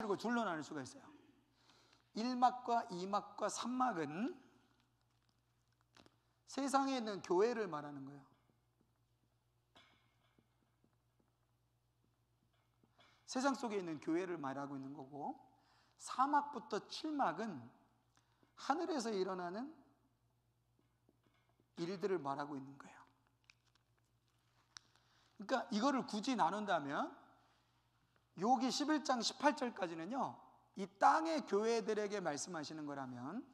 그리고 둘로 나눌 수가 있어요. 1막과 2막과 3막은 세상에 있는 교회를 말하는 거예요. 세상 속에 있는 교회를 말하고 있는 거고, 4막부터 7막은 하늘에서 일어나는 일들을 말하고 있는 거예요. 그러니까 이거를 굳이 나눈다면 욥기 11장 18절까지는요 이 땅의 교회들에게 말씀하시는 거라면,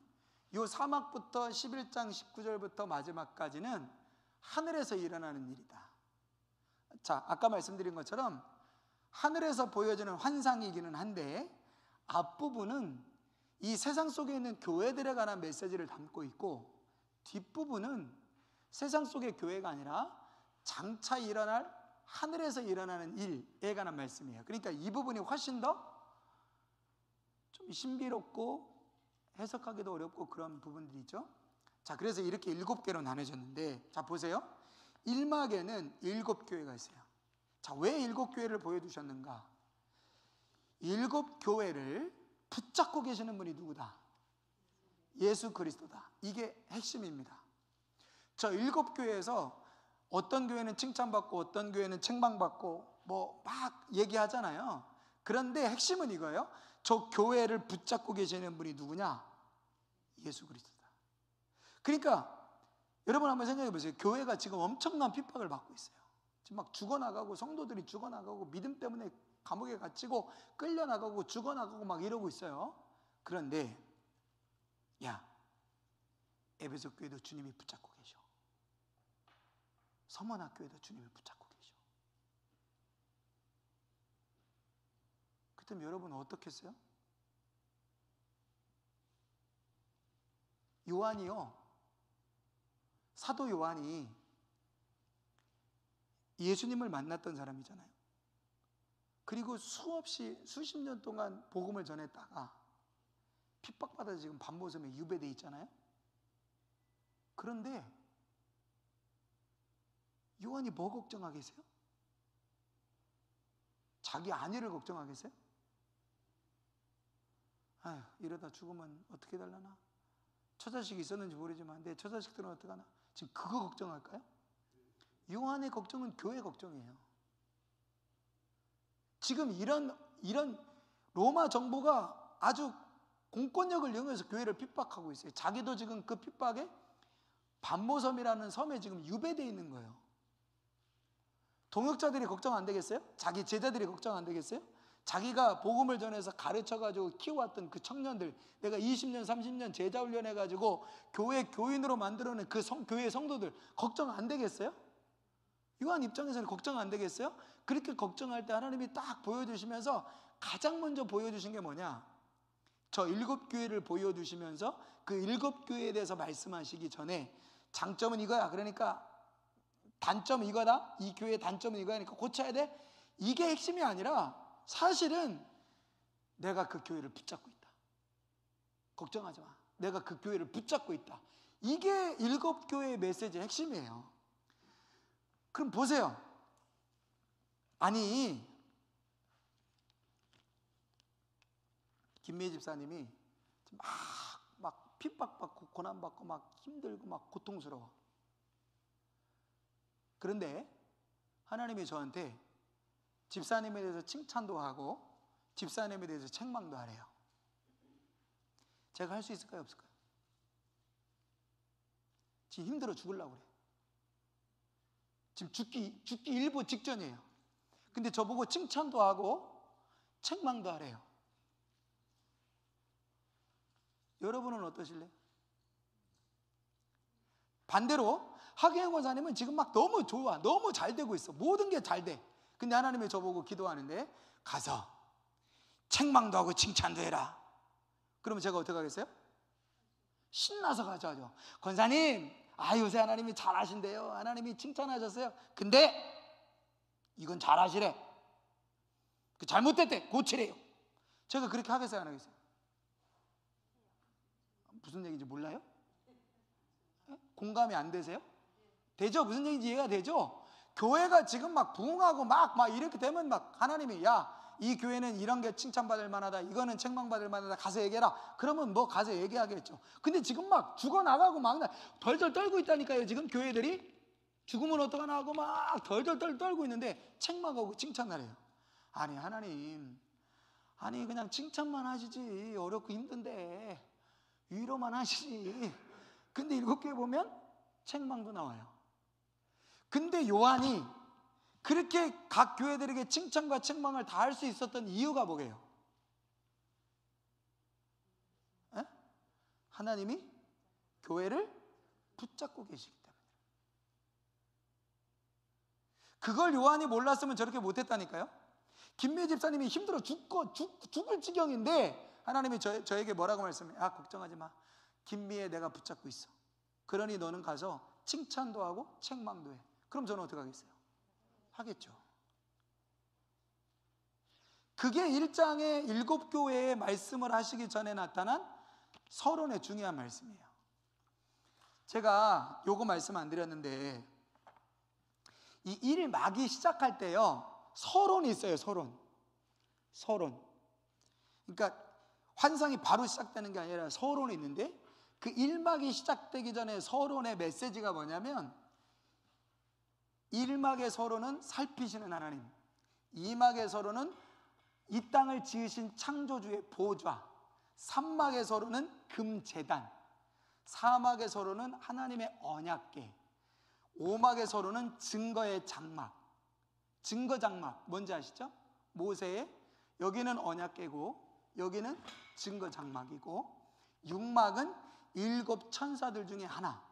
요 4막부터 11장 19절부터 마지막까지는 하늘에서 일어나는 일이다. 자, 아까 말씀드린 것처럼 하늘에서 보여지는 환상이기는 한데 앞부분은 이 세상 속에 있는 교회들에 관한 메시지를 담고 있고, 뒷부분은 세상 속의 교회가 아니라 장차 일어날 하늘에서 일어나는 일에 관한 말씀이에요. 그러니까 이 부분이 훨씬 더 좀 신비롭고 해석하기도 어렵고 그런 부분들이죠. 자, 그래서 이렇게 7개로 나눠졌는데, 자 보세요. 1막에는 7교회가 있어요. 자, 왜 7교회를 보여주셨는가? 7교회를 붙잡고 계시는 분이 누구다? 예수 그리스도다. 이게 핵심입니다. 저 7교회에서 어떤 교회는 칭찬받고 어떤 교회는 책망받고 뭐 막 얘기하잖아요. 그런데 핵심은 이거예요. 저 교회를 붙잡고 계시는 분이 누구냐? 예수 그리스도다. 그러니까 여러분 한번 생각해 보세요. 교회가 지금 엄청난 핍박을 받고 있어요. 지금 막 죽어나가고, 성도들이 죽어나가고, 믿음 때문에 감옥에 갇히고 끌려나가고 죽어나가고 막 이러고 있어요. 그런데 야, 에베소 교회도 주님이 붙잡고 계셔. 서머나교회도 주님이 붙잡고 계셔. 그때 여러분 어떻겠어요? 요한이요, 사도 요한이 예수님을 만났던 사람이잖아요. 그리고 수없이 수십 년 동안 복음을 전했다가 핍박받아서 지금 반모섬에 유배돼 있잖아요. 그런데 요한이 뭐 걱정하겠어요? 자기 아내를 걱정하겠어요? 아휴, 이러다 죽으면 어떻게 달라나? 처자식이 있었는지 모르지만 내 처자식들은 어떡하나? 지금 그거 걱정할까요? 요한의 걱정은 교회 걱정이에요. 지금 이런 로마 정부가 아주 공권력을 이용해서 교회를 핍박하고 있어요. 자기도 지금 그 핍박에 반모섬이라는 섬에 지금 유배되어 있는 거예요. 동역자들이 걱정 안 되겠어요? 자기 제자들이 걱정 안 되겠어요? 자기가 복음을 전해서 가르쳐가지고 키워왔던 그 청년들, 내가 20년 30년 제자 훈련해가지고 교회 교인으로 만들어낸 그 교회 성도들 걱정 안 되겠어요? 요한 입장에서는 걱정 안 되겠어요? 그렇게 걱정할 때 하나님이 딱 보여주시면서 가장 먼저 보여주신 게 뭐냐? 저 7교회를 보여주시면서 그 7교회에 대해서 말씀하시기 전에 장점은 이거야. 그러니까 단점은 이거다. 이 교회의 단점은 이거니까 고쳐야 돼. 이게 핵심이 아니라 사실은 내가 그 교회를 붙잡고 있다. 걱정하지 마. 내가 그 교회를 붙잡고 있다. 이게 7교회의 메시지의 핵심이에요. 그럼 보세요. 아니, 김미애 집사님이 막 핍박받고 고난받고 막 힘들고 막 고통스러워. 그런데 하나님이 저한테 집사님에 대해서 칭찬도 하고 집사님에 대해서 책망도 하래요. 제가 할 수 있을까요? 없을까요? 지금 힘들어 죽으려고 그래. 지금 죽기 일보 직전이에요. 근데 저보고 칭찬도 하고 책망도 하래요. 여러분은 어떠실래요? 반대로 하경영 권사님은 지금 막 너무 좋아, 너무 잘 되고 있어. 모든 게 잘 돼. 근데 하나님이 저보고 기도하는데 가서 책망도 하고 칭찬도 해라. 그러면 제가 어떻게 하겠어요? 신나서 가죠. 하죠. 권사님, 요새 하나님이 잘하신대요. 하나님이 칭찬하셨어요. 근데 이건 잘하시래. 그 잘못됐대. 고치래요. 제가 그렇게 하겠어요? 안 하겠어요? 무슨 얘기인지 몰라요? 공감이 안 되세요? 되죠? 무슨 얘기인지 이해가 되죠? 교회가 지금 막 부흥하고 막 이렇게 되면 막 하나님이 야, 이 교회는 이런 게 칭찬받을 만하다, 이거는 책망받을 만하다, 가서 얘기해라. 그러면 뭐 가서 얘기하겠죠. 근데 지금 막 죽어나가고 막 덜덜 떨고 있다니까요. 지금 교회들이 죽으면 어떡하나 하고 막 덜덜 떨고 있는데 책망하고 칭찬하래요. 아니 하나님, 아니 그냥 칭찬만 하시지, 어렵고 힘든데 위로만 하시지. 근데 7교회 보면 책망도 나와요. 근데 요한이 그렇게 각 교회들에게 칭찬과 책망을 다 할 수 있었던 이유가 뭐게요? 에? 하나님이 교회를 붙잡고 계시기 때문에. 그걸 요한이 몰랐으면 저렇게 못했다니까요. 김미애 집사님이 힘들어 죽을 지경인데 하나님이 저에게 뭐라고 말씀해요? 아, 걱정하지 마, 김미애 내가 붙잡고 있어. 그러니 너는 가서 칭찬도 하고 책망도 해. 그럼 저는 어떻게 하겠어요? 하겠죠. 그게 1장의 7교회의 말씀을 하시기 전에 나타난 서론의 중요한 말씀이에요. 제가 요거 말씀 안 드렸는데 이 1막이 시작할 때요, 서론이 있어요. 서론. 그러니까 환상이 바로 시작되는 게 아니라 서론이 있는데, 그 1막이 시작되기 전에 서론의 메시지가 뭐냐면, 1막의 서론은 살피시는 하나님, 2막의 서론은 이 땅을 지으신 창조주의 보좌, 3막의 서론은 금제단, 4막의 서론은 하나님의 언약궤, 5막의 서론은 증거의 장막. 증거 장막 뭔지 아시죠? 모세의, 여기는 언약궤고 여기는 증거 장막이고, 6막은 7 천사들 중에 하나,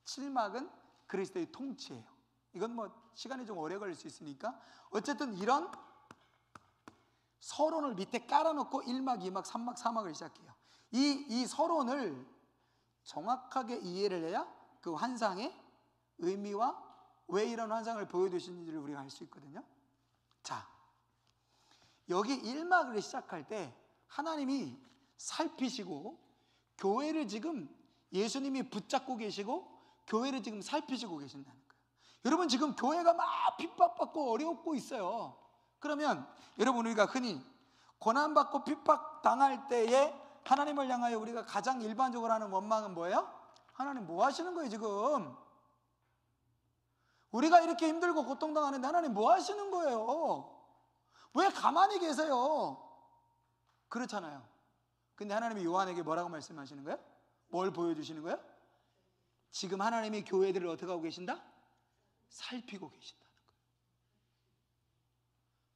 7막은 그리스도의 통치예요. 이건 뭐 시간이 좀 오래 걸릴 수 있으니까 어쨌든 이런 서론을 밑에 깔아놓고 1막, 2막, 3막, 4막을 시작해요. 이 서론을 정확하게 이해를 해야 그 환상의 의미와 왜 이런 환상을 보여주시는지를 우리가 알 수 있거든요. 자, 여기 1막을 시작할 때 하나님이 살피시고 교회를 지금 예수님이 붙잡고 계시고 교회를 지금 살피시고 계신다는 거예요. 여러분, 지금 교회가 막 핍박받고 어렵고 있어요. 그러면 여러분, 우리가 흔히 고난받고 핍박당할 때에 하나님을 향하여 우리가 가장 일반적으로 하는 원망은 뭐예요? 하나님 뭐 하시는 거예요 지금? 우리가 이렇게 힘들고 고통당하는데 하나님 뭐 하시는 거예요? 왜 가만히 계세요? 그렇잖아요. 근데 하나님이 요한에게 뭐라고 말씀하시는 거예요? 뭘 보여주시는 거예요? 지금 하나님이 교회들을 어떻게 하고 계신다? 살피고 계신다는 거예요.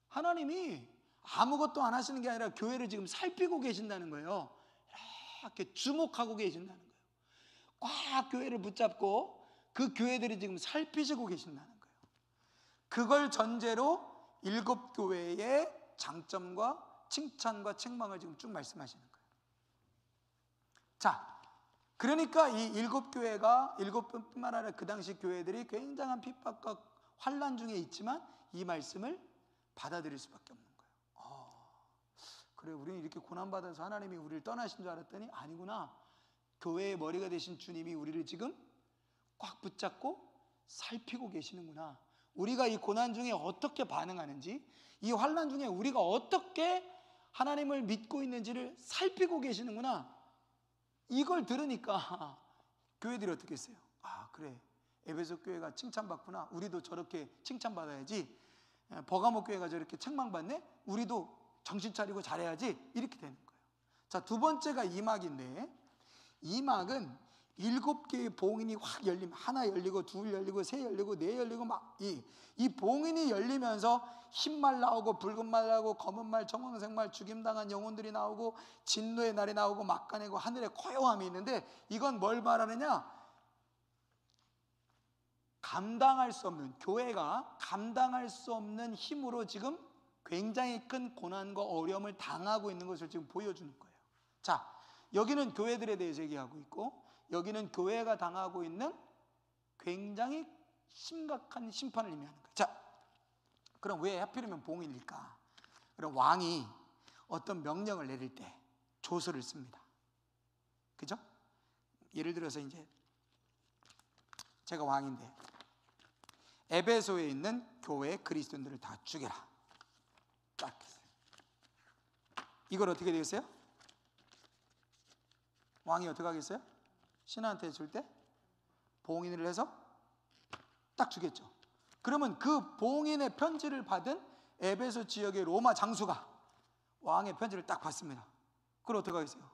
하나님이 아무것도 안 하시는 게 아니라 교회를 지금 살피고 계신다는 거예요. 이렇게 주목하고 계신다는 거예요. 꽉 교회를 붙잡고 그 교회들이 지금 살피시고 계신다는 거예요. 그걸 전제로 7교회의 장점과 칭찬과 책망을 지금 쭉 말씀하시는 거예요. 자, 그러니까 이 7교회가 7뿐만 아니라 그 당시 교회들이 굉장한 핍박과 환난 중에 있지만 이 말씀을 받아들일 수밖에 없는 거예요. 그래, 우리는 이렇게 고난받아서 하나님이 우리를 떠나신 줄 알았더니 아니구나. 교회의 머리가 되신 주님이 우리를 지금 꽉 붙잡고 살피고 계시는구나. 우리가 이 고난 중에 어떻게 반응하는지, 이 환난 중에 우리가 어떻게 하나님을 믿고 있는지를 살피고 계시는구나. 이걸 들으니까 교회들이 어떻게 했어요? 아, 그래, 에베소 교회가 칭찬받구나. 우리도 저렇게 칭찬받아야지. 버가모 교회가 저렇게 책망받네. 우리도 정신 차리고 잘해야지. 이렇게 되는 거예요. 자, 두 번째가 2막인데, 2막은 7개의 봉인이 확 열리면, 하나 열리고 둘 열리고 세 열리고 네 열리고 막 이 봉인이 열리면서 흰말 나오고 붉은 말 나오고 검은 말, 정황색 말, 죽임당한 영혼들이 나오고 진노의 날이 나오고 막간이고 하늘에 고요함이 있는데, 이건 뭘 말하느냐? 감당할 수 없는, 교회가 감당할 수 없는 힘으로 지금 굉장히 큰 고난과 어려움을 당하고 있는 것을 지금 보여주는 거예요. 자, 여기는 교회들에 대해서 얘기하고 있고, 여기는 교회가 당하고 있는 굉장히 심각한 심판을 의미하는 거예요. 자, 그럼 왜 하필이면 봉인일까? 그럼 왕이 어떤 명령을 내릴 때 조서를 씁니다. 그죠? 예를 들어서 이제 제가 왕인데 에베소에 있는 교회 그리스도인들을 다 죽여라. 딱 했어요. 이걸 어떻게 되겠어요? 왕이 어떻게 하겠어요? 신하한테 줄 때 봉인을 해서 딱 주겠죠. 그러면 그 봉인의 편지를 받은 에베소 지역의 로마 장수가 왕의 편지를 딱 받습니다. 그걸 어떻게 하겠어요?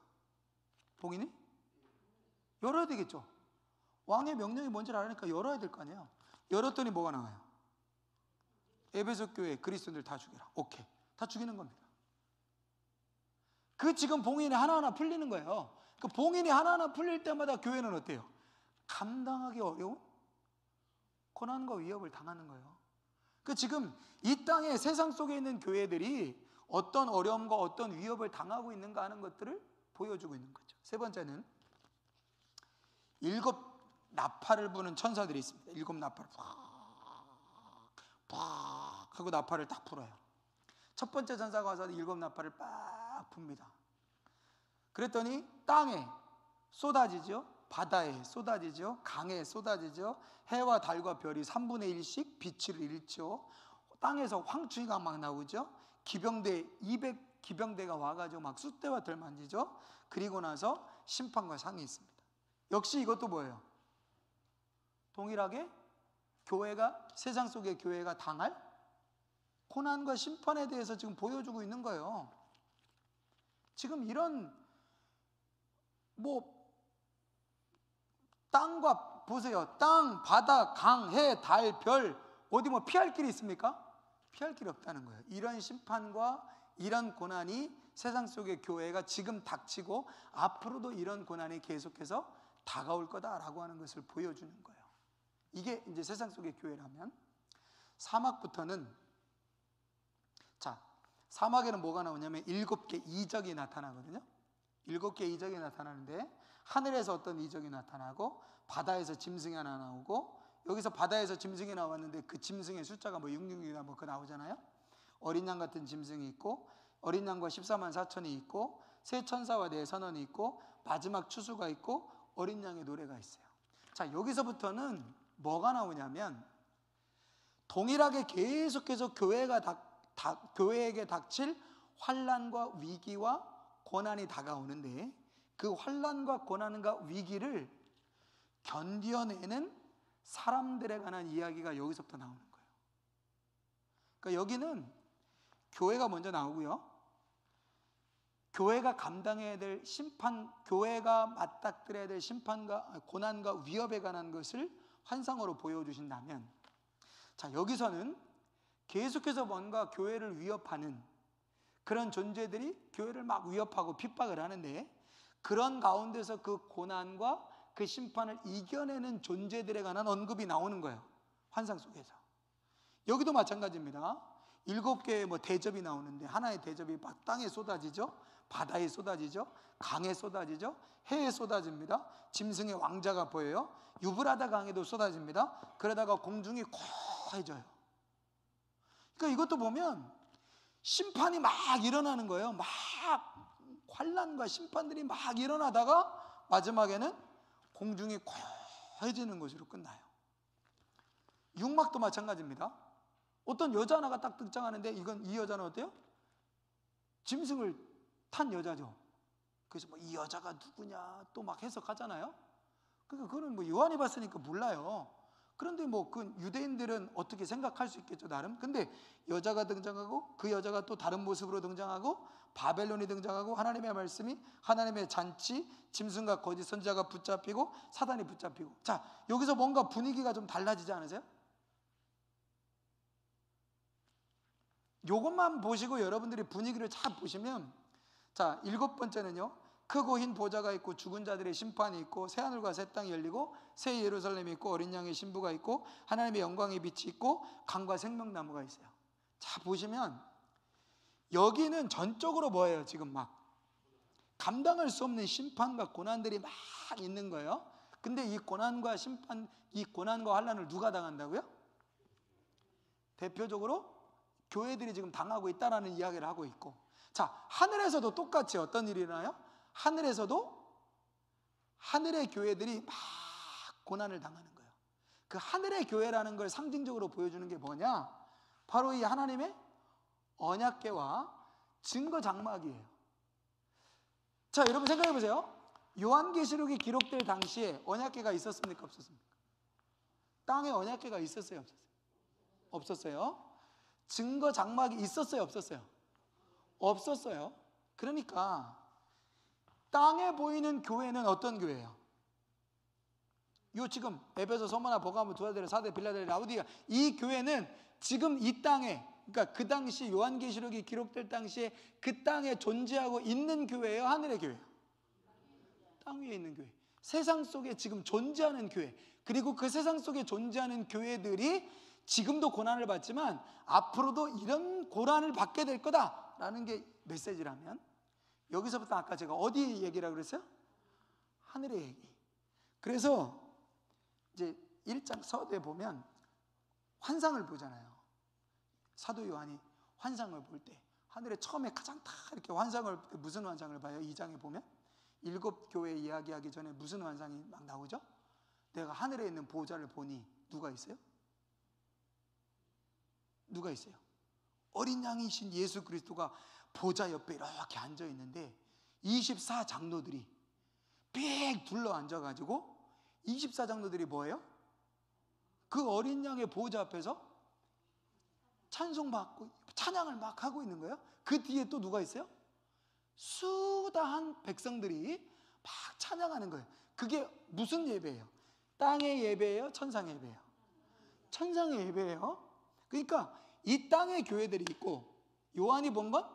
봉인이? 열어야 되겠죠. 왕의 명령이 뭔지를 알으니까 열어야 될 거 아니에요. 열었더니 뭐가 나와요? 에베소 교회 그리스도인들 다 죽여라. 오케이. 다 죽이는 겁니다. 그 지금 봉인이 하나하나 풀리는 거예요. 그 봉인이 하나하나 풀릴 때마다 교회는 어때요? 감당하기 어려운 고난과 위협을 당하는 거예요. 그 지금 이 땅에 세상 속에 있는 교회들이 어떤 어려움과 어떤 위협을 당하고 있는가 하는 것들을 보여주고 있는 거죠. 세 번째는 7 나팔을 부는 천사들이 있습니다. 7 나팔을 팍 하고 나팔을 딱 불어요. 첫 번째 천사가 와서 7 나팔을 빡 붑니다. 그랬더니 땅에 쏟아지죠. 바다에 쏟아지죠. 강에 쏟아지죠. 해와 달과 별이 3분의 1씩 빛을 잃죠. 땅에서 황충이가 막 나오죠. 기병대 200 기병대가 와가지고 막 숫대와 덜 만지죠. 그리고 나서 심판과 상이 있습니다. 역시 이것도 뭐예요? 동일하게 교회가 세상 속의 교회가 당할 고난과 심판에 대해서 지금 보여주고 있는 거예요. 지금 이런 땅과 보세요. 땅, 바다, 강, 해, 달, 별 어디 피할 길이 있습니까? 피할 길이 없다는 거예요. 이런 심판과 이런 고난이 세상 속의 교회가 지금 닥치고 앞으로도 이런 고난이 계속해서 다가올 거다라고 하는 것을 보여주는 거예요. 이게 이제 세상 속의 교회라면 사막부터는 사막에는 뭐가 나오냐면 7개 이적이 나타나거든요. 7개 이적이 나타나는데 하늘에서 어떤 이적이 나타나고 바다에서 짐승이 하나 나오고 여기서 바다에서 짐승이 나왔는데 그 짐승의 숫자가 666이나 그거 나오잖아요. 어린 양 같은 짐승이 있고 어린 양과 14만 4천이 있고 새 천사와 네 선원이 있고 마지막 추수가 있고 어린 양의 노래가 있어요. 자, 여기서부터는 뭐가 나오냐면 동일하게 계속해서 교회에게 닥칠 환난과 위기와 고난이 다가오는데 그 환난과 고난과 위기를 견뎌내는 사람들에 관한 이야기가 여기서부터 나오는 거예요. 그러니까 여기는 교회가 먼저 나오고요. 교회가 감당해야 될 심판, 교회가 맞닥뜨려야 될 심판과 고난과 위협에 관한 것을 환상으로 보여주신다면, 자, 여기서는 계속해서 뭔가 교회를 위협하는 그런 존재들이 교회를 막 위협하고 핍박을 하는데 그런 가운데서 그 고난과 그 심판을 이겨내는 존재들에 관한 언급이 나오는 거예요. 환상 속에서. 여기도 마찬가지입니다. 7개의 대접이 나오는데 하나의 대접이 막 땅에 쏟아지죠. 바다에 쏟아지죠. 강에 쏟아지죠. 해에 쏟아집니다. 짐승의 왕자가 보여요. 유브라다 강에도 쏟아집니다. 그러다가 공중이 고해져요. 그러니까 이것도 보면 심판이 막 일어나는 거예요. 막 환난과 심판들이 막 일어나다가 마지막에는 공중이 고해지는 것으로 끝나요. 육막도 마찬가지입니다. 어떤 여자 하나가 딱 등장하는데 이 여자는 어때요? 짐승을 탄 여자죠. 그래서 이 여자가 누구냐 또 막 해석하잖아요. 그러니까 그거는 요한이 봤으니까 몰라요. 그런데 그 유대인들은 어떻게 생각할 수 있겠죠, 나름. 근데 여자가 등장하고 그 여자가 또 다른 모습으로 등장하고 바벨론이 등장하고 하나님의 말씀이 하나님의 잔치, 짐승과 거짓 선지자가 붙잡히고 사단이 붙잡히고. 자, 여기서 뭔가 분위기가 좀 달라지지 않으세요? 요것만 보시고 여러분들이 분위기를 잘 보시면, 자, 7번째는요 크고 흰 보좌가 있고 죽은 자들의 심판이 있고 새 하늘과 새 땅이 열리고 새 예루살렘이 있고 어린 양의 신부가 있고 하나님의 영광의 빛이 있고 강과 생명나무가 있어요. 자, 보시면 여기는 전적으로 뭐예요? 지금 막 감당할 수 없는 심판과 고난들이 막 있는 거예요. 근데 이 고난과 심판, 이 고난과 환난을 누가 당한다고요? 대표적으로 교회들이 지금 당하고 있다라는 이야기를 하고 있고, 자, 하늘에서도 똑같이 어떤 일이 일어나요? 하늘에서도 하늘의 교회들이 막 고난을 당하는 거예요. 그 하늘의 교회라는 걸 상징적으로 보여주는 게 뭐냐? 바로 이 하나님의 언약궤와 증거 장막이에요. 자, 여러분 생각해 보세요. 요한계시록이 기록될 당시에 언약궤가 있었습니까? 없었습니까? 땅에 언약궤가 있었어요? 없었어요? 없었어요. 증거 장막이 있었어요? 없었어요? 없었어요. 그러니까 땅에 보이는 교회는 어떤 교회예요? 요 지금 에베소, 소모나, 버가모, 두아데라, 사데, 빌라델, 라우디가, 이 교회는 지금 이 땅에, 그러니까 그 당시 요한계시록이 기록될 당시에 그 땅에 존재하고 있는 교회예요? 하늘의 교회예요? 땅 위에 있는 교회. 세상 속에 지금 존재하는 교회, 그리고 그 세상 속에 존재하는 교회들이 지금도 고난을 받지만 앞으로도 이런 고난을 받게 될 거다라는 게 메시지라면, 여기서부터 아까 제가 어디 얘기라고 그랬어요? 하늘의 얘기. 그래서 이제 1장 서두에 보면 환상을 보잖아요. 사도 요한이 환상을 볼 때 하늘에 처음에 가장 다 이렇게 환상을, 무슨 환상을 봐요? 2장에 보면 7 교회 이야기하기 전에 무슨 환상이 막 나오죠? 내가 하늘에 있는 보호자를 보니 누가 있어요? 누가 있어요? 어린 양이신 예수 그리스도가 보좌 옆에 이렇게 앉아 있는데 24장로들이 빽 둘러 앉아가지고 24장로들이 뭐예요? 그 어린 양의 보호자 앞에서 찬송받고 찬양을 막 하고 있는 거예요. 그 뒤에 또 누가 있어요? 수다한 백성들이 막 찬양하는 거예요. 그게 무슨 예배예요? 땅의 예배예요? 천상의 예배예요? 천상의 예배예요. 그러니까 이 땅의 교회들이 있고, 요한이 본 건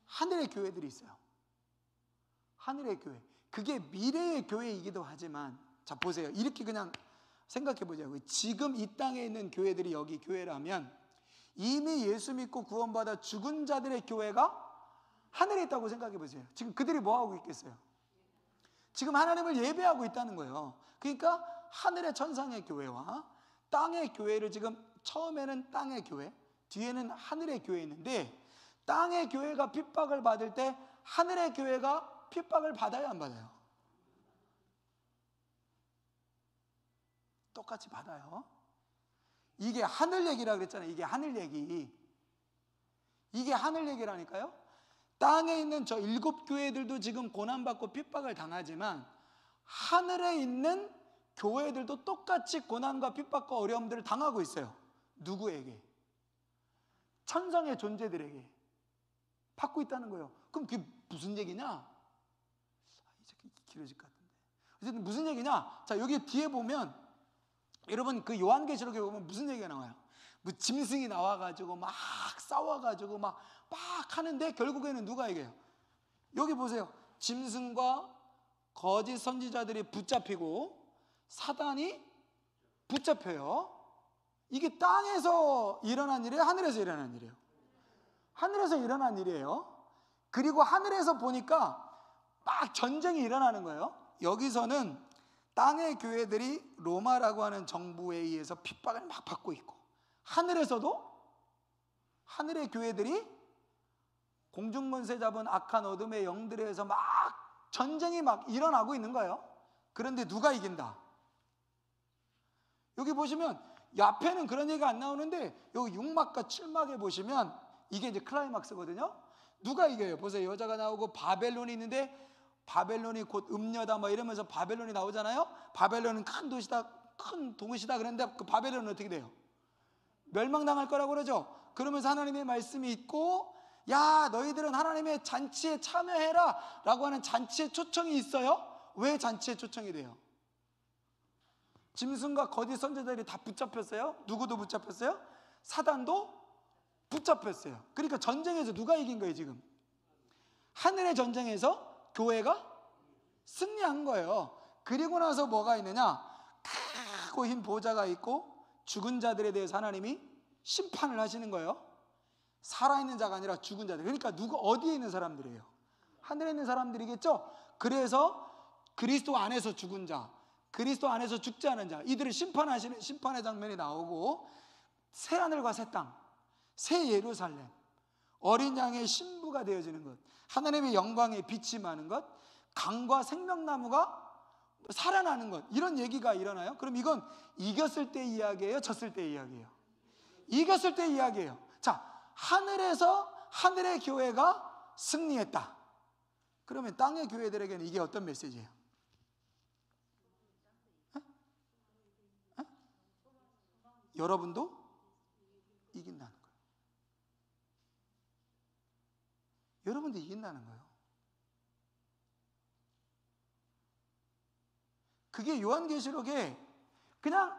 하늘의 교회들이 있어요. 하늘의 교회. 그게 미래의 교회이기도 하지만, 자 보세요. 이렇게 그냥 생각해 보자고요. 지금 이 땅에 있는 교회들이 여기 교회라면 이미 예수 믿고 구원받아 죽은 자들의 교회가 하늘에 있다고 생각해 보세요. 지금 그들이 뭐 하고 있겠어요? 지금 하나님을 예배하고 있다는 거예요. 그러니까 하늘의 천상의 교회와 땅의 교회를, 지금 처음에는 땅의 교회, 뒤에는 하늘의 교회 있는데, 땅의 교회가 핍박을 받을 때 하늘의 교회가 핍박을 받아요, 안 받아요? 똑같이 받아요. 이게 하늘 얘기라고 그랬잖아요. 이게 하늘 얘기. 이게 하늘 얘기라니까요. 땅에 있는 저 7 교회들도 지금 고난받고 핍박을 당하지만 하늘에 있는 교회들도 똑같이 고난과 핍박과 어려움들을 당하고 있어요. 누구에게? 천상의 존재들에게 받고 있다는 거예요. 그럼 그게 무슨 얘기냐? 이제 길어질 것 같은데. 어쨌든 무슨 얘기냐? 자, 여기 뒤에 보면 여러분 그 요한계시록에 보면 무슨 얘기가 나와요? 뭐 짐승이 나와가지고 막 싸워가지고 막 하는데 결국에는 누가 이겨요? 여기 보세요. 짐승과 거짓 선지자들이 붙잡히고 사단이 붙잡혀요. 이게 땅에서 일어난 일이에요? 하늘에서 일어난 일이에요? 하늘에서 일어난 일이에요. 그리고 하늘에서 보니까 막 전쟁이 일어나는 거예요. 여기서는 땅의 교회들이 로마라고 하는 정부에 의해서 핍박을 막 받고 있고, 하늘에서도 하늘의 교회들이 공중권세 잡은 악한 어둠의 영들에 의해서 막 전쟁이 막 일어나고 있는 거예요. 그런데 누가 이긴다? 여기 보시면 앞에는 그런 얘기가 안 나오는데 여기 6막과 7막에 보시면 이게 이제 클라이막스거든요. 누가 이겨요? 보세요. 여자가 나오고 바벨론이 있는데, 바벨론이 곧 음녀다 뭐 이러면서 바벨론이 나오잖아요. 바벨론은 큰 도시다, 큰 동시다. 그런데 그 바벨론은 어떻게 돼요? 멸망당할 거라고 그러죠. 그러면서 하나님의 말씀이 있고, 야 너희들은 하나님의 잔치에 참여해라 라고 하는 잔치의 초청이 있어요. 왜 잔치의 초청이 돼요? 짐승과 거짓 선지자들이 다 붙잡혔어요. 누구도 붙잡혔어요? 사단도 붙잡혔어요. 그러니까 전쟁에서 누가 이긴 거예요? 지금 하늘의 전쟁에서 교회가 승리한 거예요. 그리고 나서 뭐가 있느냐? 크고 흰 보좌가 있고 죽은 자들에 대해서 하나님이 심판을 하시는 거예요. 살아있는 자가 아니라 죽은 자들. 그러니까 누구 어디에 있는 사람들이에요? 하늘에 있는 사람들이겠죠. 그래서 그리스도 안에서 죽은 자, 그리스도 안에서 죽지 않은 자, 이들을 심판하시는 심판의 장면이 나오고, 새하늘과 새 땅, 새 예루살렘, 어린 양의 신부가 되어지는 것, 하나님의 영광에 빛이 많은 것, 강과 생명나무가 살아나는 것, 이런 얘기가 일어나요. 그럼 이건 이겼을 때 이야기예요? 졌을 때 이야기예요? 이겼을 때 이야기예요. 자, 하늘에서 하늘의 교회가 승리했다. 그러면 땅의 교회들에게는 이게 어떤 메시지예요? 에? 에? 여러분도 이긴다는 거예요. 여러분도 이긴다는 거예요. 그게 요한계시록에 그냥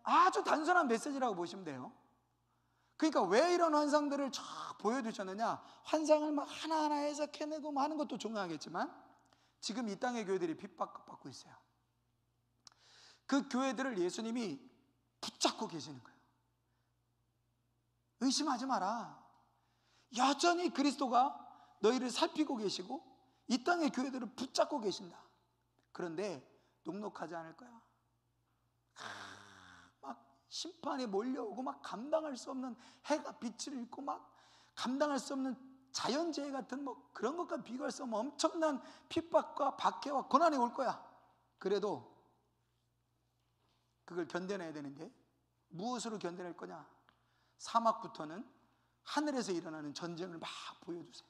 아주 단순한 메시지라고 보시면 돼요. 그러니까 왜 이런 환상들을 쫙 보여주셨느냐, 환상을 막 하나하나 해석해내고 하는 것도 중요하겠지만 지금 이 땅의 교회들이 핍박받고 있어요. 그 교회들을 예수님이 붙잡고 계시는 거예요. 의심하지 마라. 여전히 그리스도가 너희를 살피고 계시고 이 땅의 교회들을 붙잡고 계신다. 그런데 녹록하지 않을 거야. 막 심판에 몰려오고 막 감당할 수 없는 해가 빛을 잃고 막 감당할 수 없는 자연재해 같은 뭐 그런 것과 비교할 수 없는 엄청난 핍박과 박해와 고난이 올 거야. 그래도 그걸 견뎌내야 되는데 무엇으로 견뎌낼 거냐? 사막부터는 하늘에서 일어나는 전쟁을 막 보여주세요.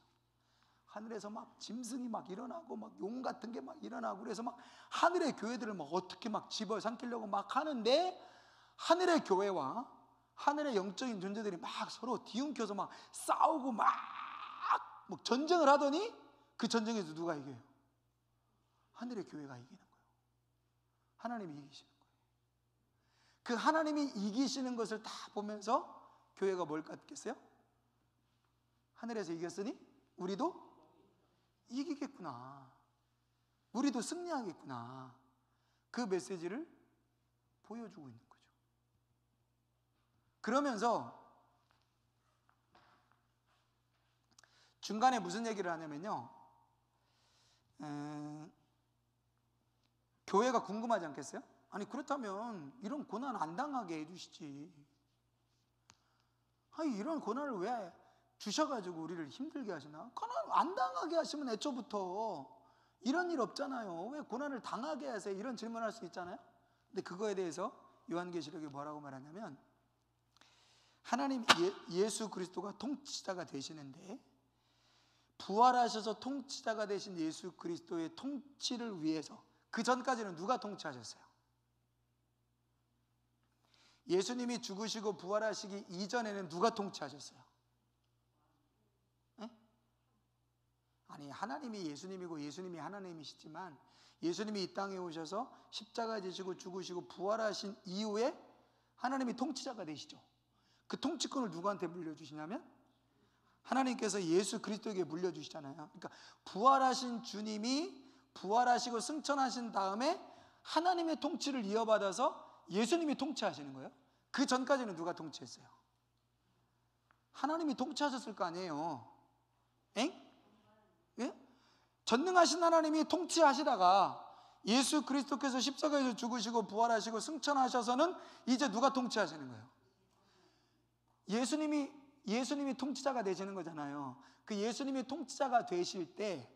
하늘에서 막 짐승이 막 일어나고 막 용 같은 게 막 일어나고 그래서 막 하늘의 교회들을 막 어떻게 막 집어삼키려고 막 하는데 하늘의 교회와 하늘의 영적인 존재들이 막 서로 뒤엉켜서 막 싸우고 막 전쟁을 하더니 그 전쟁에서 누가 이겨요? 하늘의 교회가 이기는 거예요. 하나님이 이기시는 거예요. 그 하나님이 이기시는 것을 다 보면서 교회가 뭘 갖겠어요? 하늘에서 이겼으니 우리도 이기겠구나. 우리도 승리하겠구나. 그 메시지를 보여주고 있는 거죠. 그러면서 중간에 무슨 얘기를 하냐면요, 교회가 궁금하지 않겠어요? 아니 그렇다면 이런 고난 안 당하게 해주시지. 아니 이런 고난을 왜 주셔가지고 우리를 힘들게 하시나? 고난 안 당하게 하시면 애초부터 이런 일 없잖아요. 왜 고난을 당하게 하세요? 이런 질문할 수 있잖아요. 근데 그거에 대해서 요한계시록이 뭐라고 말하냐면, 하나님 예수 그리스도가 통치자가 되시는데 부활하셔서 통치자가 되신 예수 그리스도의 통치를 위해서, 그 전까지는 누가 통치하셨어요? 예수님이 죽으시고 부활하시기 이전에는 누가 통치하셨어요? 에? 아니 하나님이 예수님이고 예수님이 하나님이시지만 예수님이 이 땅에 오셔서 십자가 지시고 죽으시고 부활하신 이후에 하나님이 통치자가 되시죠. 그 통치권을 누구한테 물려주시냐면 하나님께서 예수 그리스도에게 물려주시잖아요. 그러니까 부활하신 주님이 부활하시고 승천하신 다음에 하나님의 통치를 이어받아서 예수님이 통치하시는 거예요. 그 전까지는 누가 통치했어요? 하나님이 통치하셨을 거 아니에요. 엥? 예? 전능하신 하나님이 통치하시다가 예수 그리스도께서 십자가에서 죽으시고 부활하시고 승천하셔서는 이제 누가 통치하시는 거예요? 예수님이 통치자가 되시는 거잖아요. 그 예수님이 통치자가 되실 때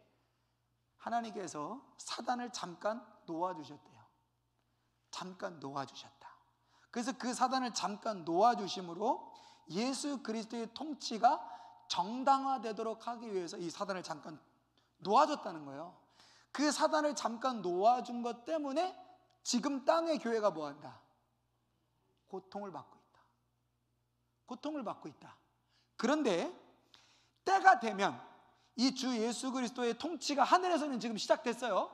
하나님께서 사단을 잠깐 놓아주셨대요. 잠깐 놓아주셨다. 그래서 그 사단을 잠깐 놓아주심으로 예수 그리스도의 통치가 정당화되도록 하기 위해서 이 사단을 잠깐 놓아줬다는 거예요. 그 사단을 잠깐 놓아준 것 때문에 지금 땅의 교회가 뭐한다? 고통을 받고 있다. 고통을 받고 있다. 그런데 때가 되면 이 주 예수 그리스도의 통치가 하늘에서는 지금 시작됐어요.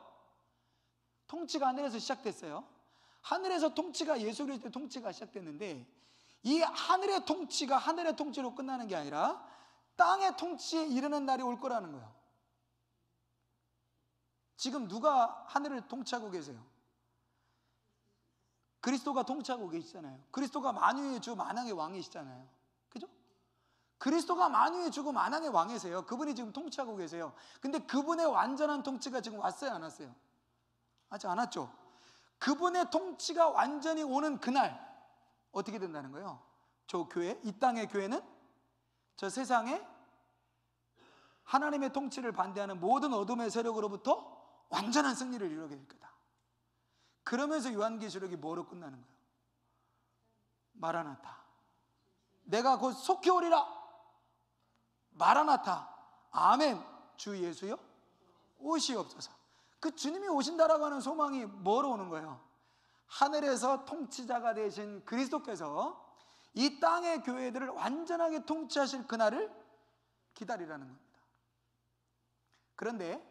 통치가 하늘에서 시작됐어요. 하늘에서 통치가 예수 그리스도의 통치가 시작됐는데 이 하늘의 통치가 하늘의 통치로 끝나는 게 아니라 땅의 통치에 이르는 날이 올 거라는 거예요. 지금 누가 하늘을 통치하고 계세요? 그리스도가 통치하고 계시잖아요. 그리스도가 만유의 주 만왕의 왕이시잖아요. 그죠? 그리스도가 만유의 주고 만왕의 왕이세요. 그분이 지금 통치하고 계세요. 근데 그분의 완전한 통치가 지금 왔어요, 안 왔어요? 아직 안 왔죠? 그분의 통치가 완전히 오는 그날 어떻게 된다는 거예요? 저 교회, 이 땅의 교회는 저 세상에 하나님의 통치를 반대하는 모든 어둠의 세력으로부터 완전한 승리를 이루게 될 거다. 그러면서 요한계시록이 뭐로 끝나는 거예요? 마라나타. 내가 곧 속히 오리라. 마라나타. 아멘. 주 예수여 오시옵소서. 그 주님이 오신다라고 하는 소망이 뭐로 오는 거예요? 하늘에서 통치자가 되신 그리스도께서 이 땅의 교회들을 완전하게 통치하실 그날을 기다리라는 겁니다. 그런데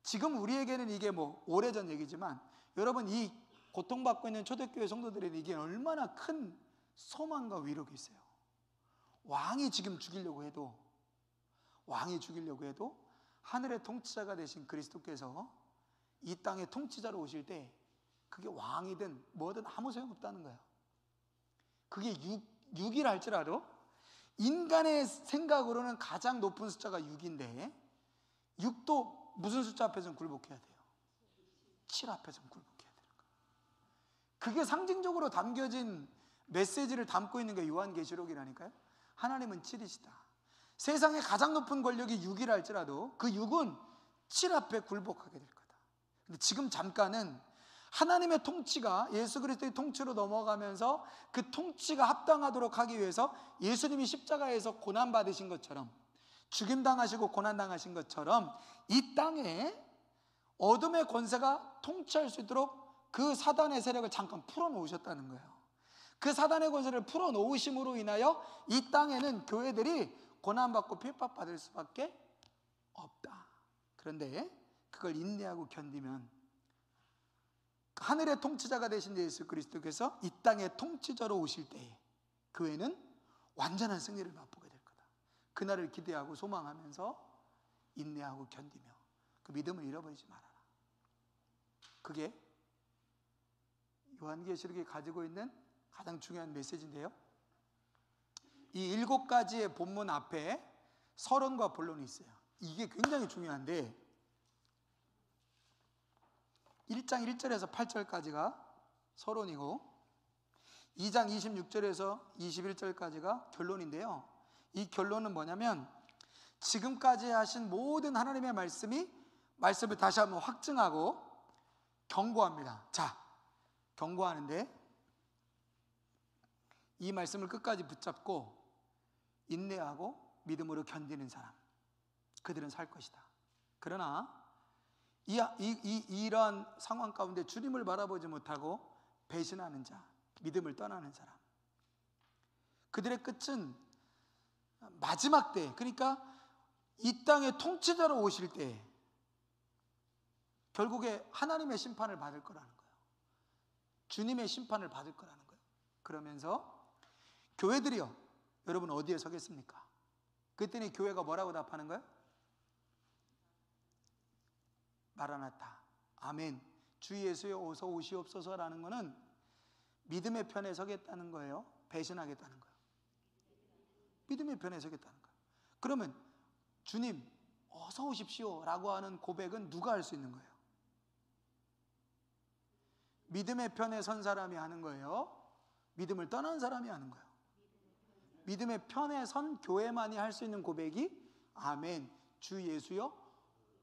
지금 우리에게는 이게 뭐 오래전 얘기지만, 여러분 이 고통받고 있는 초대교회 성도들에게 이게 얼마나 큰 소망과 위로가 있어요. 왕이 지금 죽이려고 해도 하늘의 통치자가 되신 그리스도께서 이 땅의 통치자로 오실 때 그게 왕이든 뭐든 아무 소용없다는 거예요. 그게 6이라 할지라도 인간의 생각으로는 가장 높은 숫자가 6인데 6도 무슨 숫자 앞에서는 굴복해야 돼요? 7 앞에서는 굴복해야 되는 거예요. 그게 상징적으로 담겨진 메시지를 담고 있는 게 요한계시록이라니까요. 하나님은 7이시다. 세상의 가장 높은 권력이 6이라 할지라도 그 6은 7 앞에 굴복하게 될 거다. 근데 지금 잠깐은 하나님의 통치가 예수 그리스도의 통치로 넘어가면서 그 통치가 합당하도록 하기 위해서 예수님이 십자가에서 고난받으신 것처럼, 죽임당하시고 고난당하신 것처럼 이 땅에 어둠의 권세가 통치할 수 있도록 그 사단의 세력을 잠깐 풀어놓으셨다는 거예요. 그 사단의 권세를 풀어놓으심으로 인하여 이 땅에는 교회들이 고난받고 핍박받을 수밖에 없다. 그런데 그걸 인내하고 견디면 하늘의 통치자가 되신 예수 그리스도께서 이 땅의 통치자로 오실 때에 교회는 완전한 승리를 맛보게 될 거다. 그날을 기대하고 소망하면서 인내하고 견디며 그 믿음을 잃어버리지 말아라. 그게 요한계시록이 가지고 있는 가장 중요한 메시지인데요, 이 7가지의 본문 앞에 서론과 본론이 있어요. 이게 굉장히 중요한데 1장 1절에서 8절까지가 서론이고 2장 26절에서 21절까지가 결론인데요, 이 결론은 뭐냐면 지금까지 하신 모든 하나님의 말씀을 다시 한번 확증하고 경고합니다. 자, 경고하는데 이 말씀을 끝까지 붙잡고 인내하고 믿음으로 견디는 사람, 그들은 살 것이다. 그러나 이러한 상황 가운데 주님을 바라보지 못하고 배신하는 자, 믿음을 떠나는 사람, 그들의 끝은 마지막 때, 그러니까 이 땅의 통치자로 오실 때 결국에 하나님의 심판을 받을 거라는 거예요. 주님의 심판을 받을 거라는 거예요. 그러면서 교회들이요, 여러분 어디에 서겠습니까? 그랬더니 교회가 뭐라고 답하는 거예요? 마라나타, 아멘, 주 예수여 어서 오시옵소서라는 거는 믿음의 편에 서겠다는 거예요? 배신하겠다는 거예요? 믿음의 편에 서겠다는 거예요. 그러면 주님 어서 오십시오 라고 하는 고백은 누가 할 수 있는 거예요? 믿음의 편에 선 사람이 하는 거예요? 믿음을 떠난 사람이 하는 거예요? 믿음의 편에 선 교회만이 할 수 있는 고백이 아멘, 주 예수여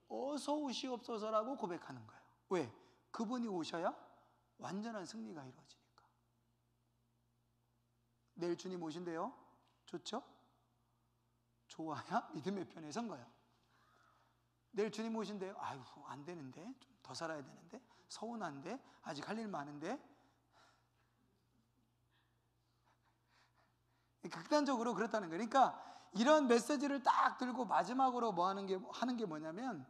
어서 오시옵소서라고 고백하는 거예요. 왜? 그분이 오셔야 완전한 승리가 이루어지니까. 내일 주님 오신대요? 좋죠? 좋아야 믿음의 편에 선 거예요. 내일 주님 오신대요? 아유 안 되는데, 좀 더 살아야 되는데, 서운한데, 아직 할 일 많은데. 극단적으로 그렇다는 거예요. 그러니까 이런 메시지를 딱 들고 마지막으로 하는 게 뭐냐면,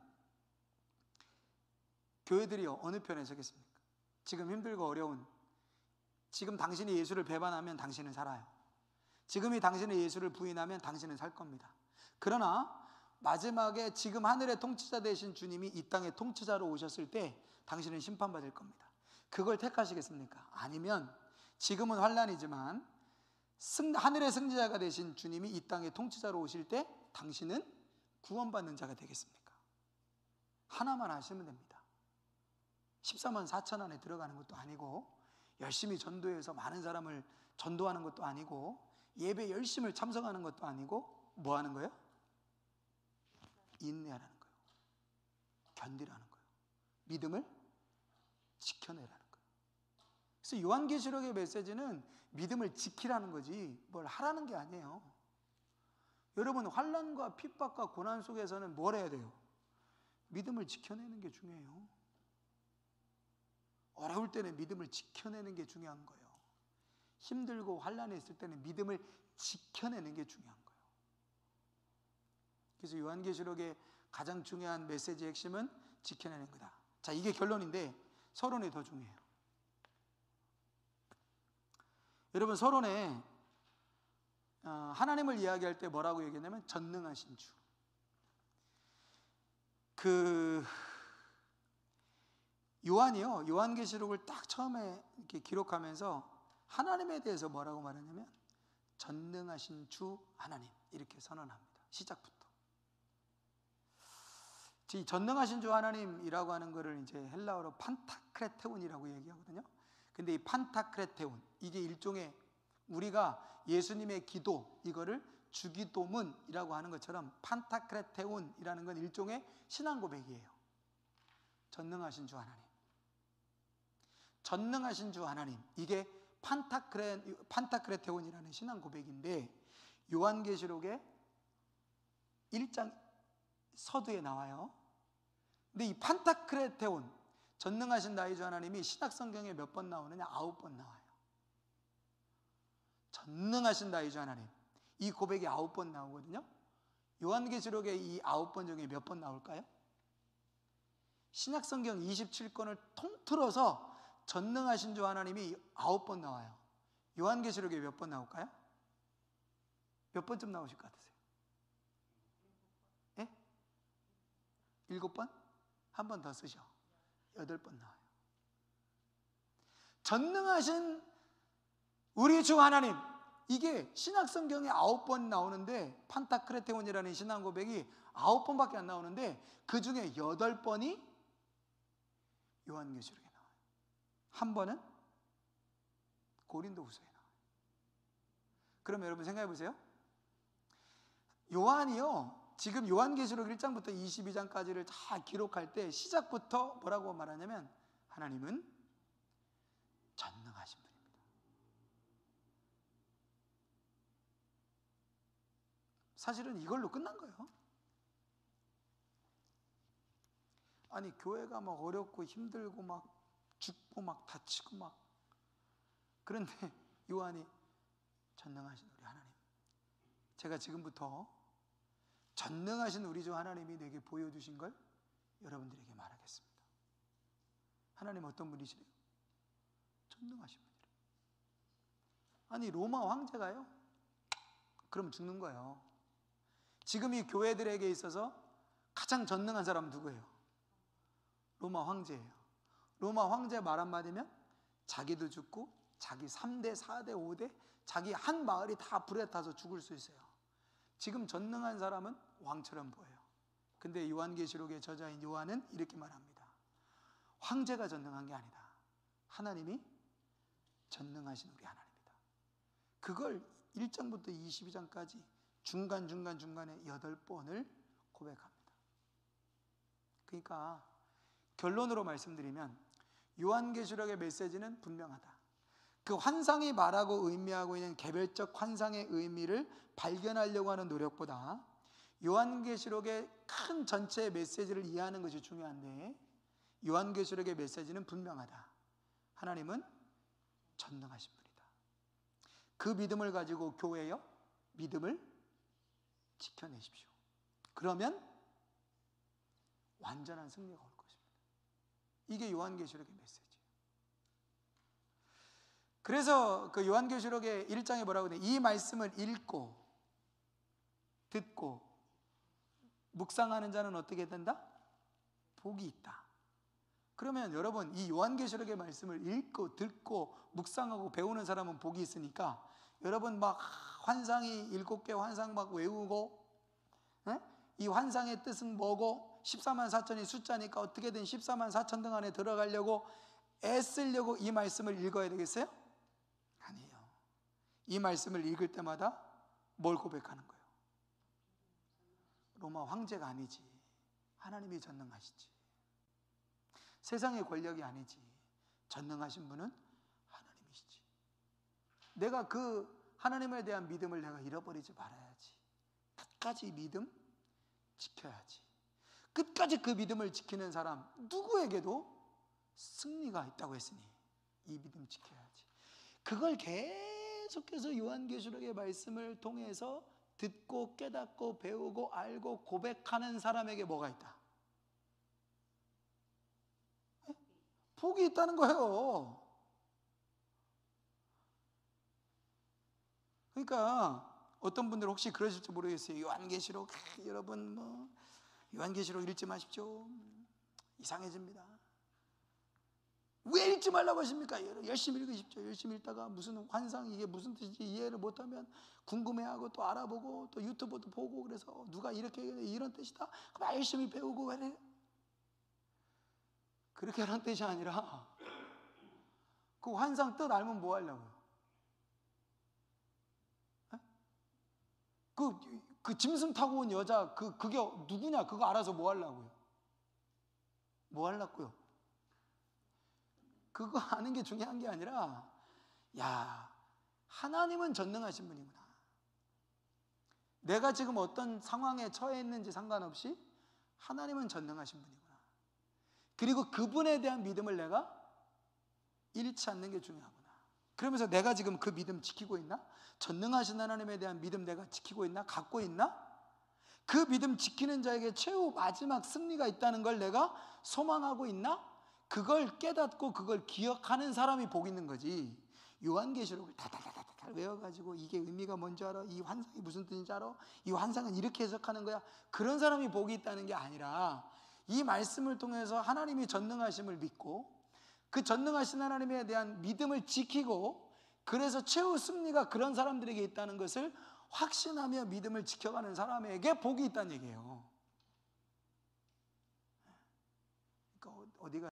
교회들이요 어느 편에 서겠습니까? 지금 힘들고 어려운, 지금 당신이 예수를 배반하면 당신은 살아요. 지금이 당신의 예수를 부인하면 당신은 살 겁니다. 그러나 마지막에 지금 하늘의 통치자 되신 주님이 이 땅의 통치자로 오셨을 때 당신은 심판받을 겁니다. 그걸 택하시겠습니까? 아니면 지금은 환난이지만 하늘의 승리자가 되신 주님이 이 땅의 통치자로 오실 때 당신은 구원받는 자가 되겠습니까? 하나만 하시면 됩니다. 14만 4천 안에 들어가는 것도 아니고, 열심히 전도해서 많은 사람을 전도하는 것도 아니고, 예배 열심히 참석하는 것도 아니고, 뭐 하는 거예요? 인내하라는 거예요. 견디라는 거예요. 믿음을 지켜내라는 거예요. 그래서 요한계시록의 메시지는 믿음을 지키라는 거지 뭘 하라는 게 아니에요. 여러분, 환난과 핍박과 고난 속에서는 뭘 해야 돼요? 믿음을 지켜내는 게 중요해요. 어려울 때는 믿음을 지켜내는 게 중요한 거예요. 힘들고 환난에 있을 때는 믿음을 지켜내는 게 중요한 거예요. 그래서 요한계시록의 가장 중요한 메시지의 핵심은 지켜내는 거다. 자, 이게 결론인데 서론이 더 중요해요. 여러분, 서론에 하나님을 이야기할 때 뭐라고 얘기했냐면 전능하신 주. 요한이요, 요한계시록을 딱 처음에 이렇게 기록하면서 하나님에 대해서 뭐라고 말하냐면 전능하신 주 하나님, 이렇게 선언합니다. 시작부터. 이 전능하신 주 하나님이라고 하는 것을 이제 헬라어로 판타크레테온이라고 얘기하거든요. 근데 이 판타크레테온, 이게 일종의 우리가 예수님의 기도, 이거를 주기도문이라고 하는 것처럼 판타크레테온이라는 건 일종의 신앙 고백이에요. 전능하신 주 하나님, 전능하신 주 하나님, 이게 판타크레테온이라는 신앙 고백인데 요한계시록의 1장 서두에 나와요. 근데 이 판타크레테온, 전능하신 나의 주 하나님이 신약 성경에 몇 번 나오느냐? 9번 나와요. 전능하신 나의 주 하나님, 이 고백이 9번 나오거든요. 요한계시록의 이 9번 중에 몇 번 나올까요? 신약 성경 27권을 통틀어서 전능하신 주 하나님이 9번 나와요. 요한계시록에 몇 번 나올까요? 몇 번쯤 나오실 것 같으세요? 예? 7번? 한 번 더 쓰셔. 8번 나와요. 전능하신 우리 주 하나님, 이게 신약 성경에 9번 나오는데 판타크레테온이라는 신앙 고백이 9번밖에 안 나오는데 그 중에 8번이 요한계시록에 나와요. 한 번은 고린도후서에 나와요. 그럼 여러분 생각해 보세요. 요한이요, 지금 요한계시록 1장부터 22장까지를 다 기록할 때 시작부터 뭐라고 말하냐면 하나님은 전능하신 분입니다. 사실은 이걸로 끝난 거예요. 아니, 교회가 막 어렵고 힘들고 막 죽고 막 다치고 막, 그런데 요한이 전능하신 우리 하나님, 제가 지금부터 전능하신 우리 주 하나님이 내게 보여주신 걸 여러분들에게 말하겠습니다. 하나님 어떤 분이시래요? 전능하신 분이래요. 아니, 로마 황제가요? 그럼 죽는 거예요. 지금 이 교회들에게 있어서 가장 전능한 사람은 누구예요? 로마 황제예요. 로마 황제 말 한마디면 자기도 죽고 자기 3대, 4대, 5대, 자기 한 마을이 다 불에 타서 죽을 수 있어요. 지금 전능한 사람은 왕처럼 보여요. 근데 요한계시록의 저자인 요한은 이렇게 말합니다. 황제가 전능한 게 아니다. 하나님이 전능하신 우리 하나님이다. 그걸 1장부터 22장까지 중간에 8번을 고백합니다. 그러니까 결론으로 말씀드리면 요한계시록의 메시지는 분명하다. 그 환상이 말하고 의미하고 있는 개별적 환상의 의미를 발견하려고 하는 노력보다 요한계시록의 큰 전체의 메시지를 이해하는 것이 중요한데, 요한계시록의 메시지는 분명하다. 하나님은 전능하신 분이다. 그 믿음을 가지고 교회여 믿음을 지켜내십시오. 그러면 완전한 승리가 올 것입니다. 이게 요한계시록의 메시지예요. 그래서 그 요한계시록의 1장에 뭐라고 하냐, 이 말씀을 읽고 듣고 묵상하는 자는 어떻게 된다? 복이 있다. 그러면 여러분, 이 요한계시록의 말씀을 읽고 듣고 묵상하고 배우는 사람은 복이 있으니까 여러분 막 환상이 7개 환상 막 외우고, 이 환상의 뜻은 뭐고 14만 4천이 숫자니까 어떻게든 14만 4천 등 안에 들어가려고 애쓰려고 이 말씀을 읽어야 되겠어요? 아니에요. 이 말씀을 읽을 때마다 뭘 고백하는 거예요? 로마 황제가 아니지, 하나님이 전능하시지. 세상의 권력이 아니지, 전능하신 분은 하나님이시지. 내가 그 하나님에 대한 믿음을 내가 잃어버리지 말아야지. 끝까지 믿음 지켜야지. 끝까지 그 믿음을 지키는 사람 누구에게도 승리가 있다고 했으니 이 믿음 지켜야지. 그걸 계속해서 요한계시록의 말씀을 통해서 듣고 깨닫고 배우고 알고 고백하는 사람에게 뭐가 있다? 복이 있다는 거예요. 그러니까 어떤 분들 혹시 그러실지 모르겠어요. 요한계시록 여러분 뭐 요한계시록 읽지 마십시오. 이상해집니다. 왜 읽지 말라고 하십니까? 열심히 읽으십시오. 열심히 읽다가 무슨 환상 이게 무슨 뜻인지 이해를 못하면 궁금해하고 또 알아보고 또 유튜브도 보고 그래서 누가 이렇게 이런 뜻이다. 막 열심히 배우고 왜 그렇게 하는 뜻이 아니라 그 환상 뜻 알면 뭐 하려고요? 그 짐승 타고 온 여자 그게 누구냐? 그거 알아서 뭐 하려고요? 뭐 하려고요? 그거 아는 게 중요한 게 아니라 야, 하나님은 전능하신 분이구나. 내가 지금 어떤 상황에 처해 있는지 상관없이 하나님은 전능하신 분이구나. 그리고 그분에 대한 믿음을 내가 잃지 않는 게 중요하구나. 그러면서 내가 지금 그 믿음 지키고 있나? 전능하신 하나님에 대한 믿음 내가 지키고 있나? 갖고 있나? 그 믿음 지키는 자에게 최후 마지막 승리가 있다는 걸 내가 소망하고 있나? 그걸 깨닫고 그걸 기억하는 사람이 복 있는 거지. 요한계시록을 다다다다다 외워가지고 이게 의미가 뭔지 알아? 이 환상이 무슨 뜻인지 알아? 이 환상은 이렇게 해석하는 거야. 그런 사람이 복이 있다는 게 아니라 이 말씀을 통해서 하나님이 전능하심을 믿고 그 전능하신 하나님에 대한 믿음을 지키고 그래서 최후 승리가 그런 사람들에게 있다는 것을 확신하며 믿음을 지켜가는 사람에게 복이 있다는 얘기예요. 그러니까 어디가